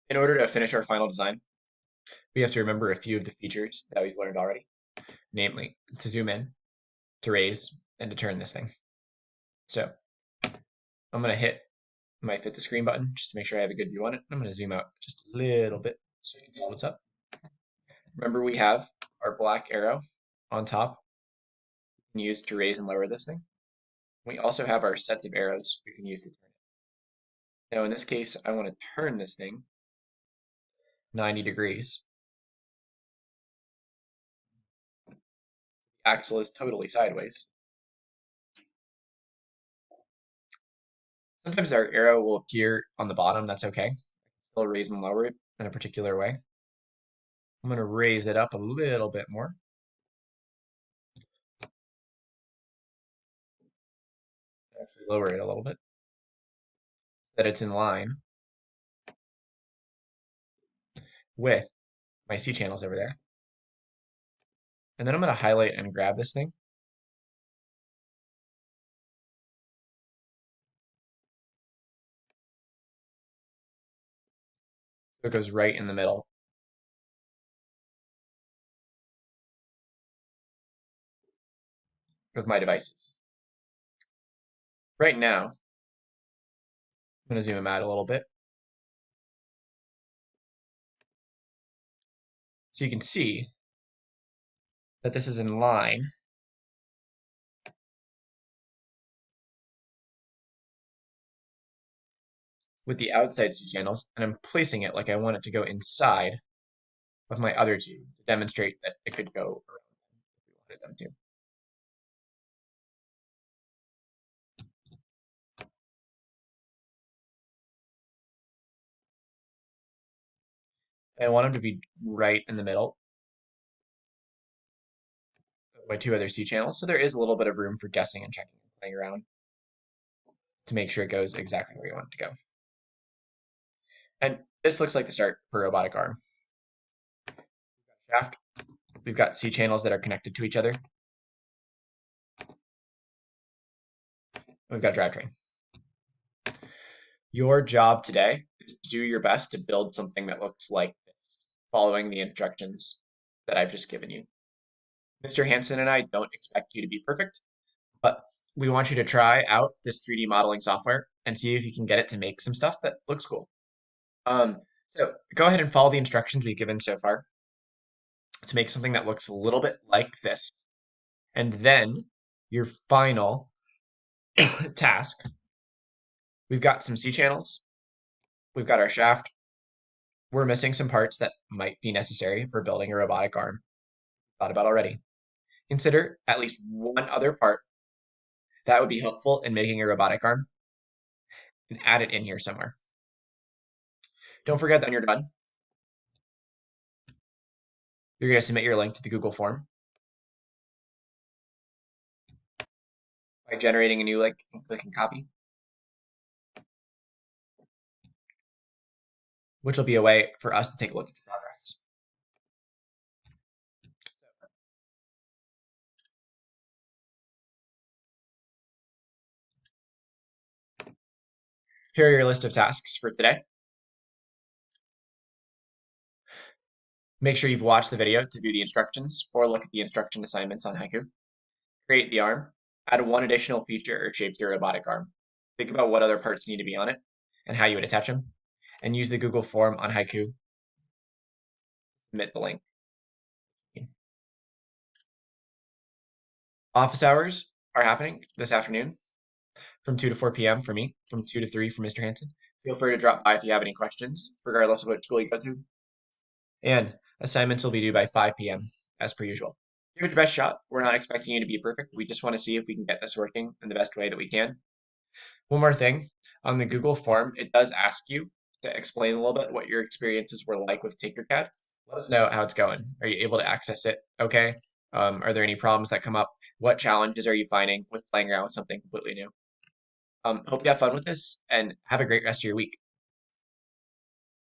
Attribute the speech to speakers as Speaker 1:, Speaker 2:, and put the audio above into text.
Speaker 1: In order to finish our final design, we have to remember a few of the features that we've learned already, namely to zoom in, to raise, and to turn this thing. So I'm going to hit my fit the screen button just to make sure I have a good view on it. I'm going to zoom out just a little bit so you can tell what's up. Remember, we have our black arrow on top we can use to raise and lower this thing. We also have our sets of arrows we can use to turn it. Now in this case, I want to turn this thing 90 degrees. The axle is totally sideways. Sometimes our arrow will appear on the bottom, that's okay. I can still raise and lower it in a particular way. I'm going to raise it up a little bit more. Actually lower it a little bit, so that it's in line with my C channels over there. And then I'm going to highlight and grab this thing. So it goes right in the middle with my devices. Right now, I'm going to zoom out a little bit. So you can see that this is in line with the outside C channels, and I'm placing it like I want it to go inside of my other two to demonstrate that it could go around if we wanted them to. I want them to be right in the middle of my two other C channels, so there is a little bit of room for guessing and checking and playing around to make sure it goes exactly where you want it to go. And this looks like the start for a robotic arm. Shaft. We've got C channels that are connected to each other. We've got a drivetrain. Your job today is to do your best to build something that looks like this, following the instructions that I've just given you. Mr. Hansen and I don't expect you to be perfect, but we want you to try out this 3D modeling software and see if you can get it to make some stuff that looks cool. So go ahead and follow the instructions we've given so far to make something that looks a little bit like this. And then your final task, we've got some C channels, we've got our shaft, we're missing some parts that might be necessary for building a robotic arm. Thought about already. Consider at least one other part that would be helpful in making a robotic arm and add it in here somewhere. Don't forget that when you're done, you're going to submit your link to the Google form by generating a new link and clicking copy, which will be a way for us to take a look at the progress. Here are your list of tasks for today. Make sure you've watched the video to view the instructions or look at the instruction assignments on Haiku. Create the arm. Add one additional feature or shape to your robotic arm. Think about what other parts need to be on it and how you would attach them. And use the Google form on Haiku. Submit the link. Office hours are happening this afternoon from 2 to 4 p.m. for me, from 2 to 3 for Mr. Hansen. Feel free to drop by if you have any questions, regardless of what school you go to. And assignments will be due by 5 p.m. as per usual. Give it your best shot. We're not expecting you to be perfect. We just want to see if we can get this working in the best way that we can. One more thing, on the Google form, it does ask you to explain a little bit what your experiences were like with Tinkercad. Let us know how it's going. Are you able to access it okay? Are there any problems that come up? What challenges are you finding with playing around with something completely new? Hope you have fun with this and have a great rest of your week.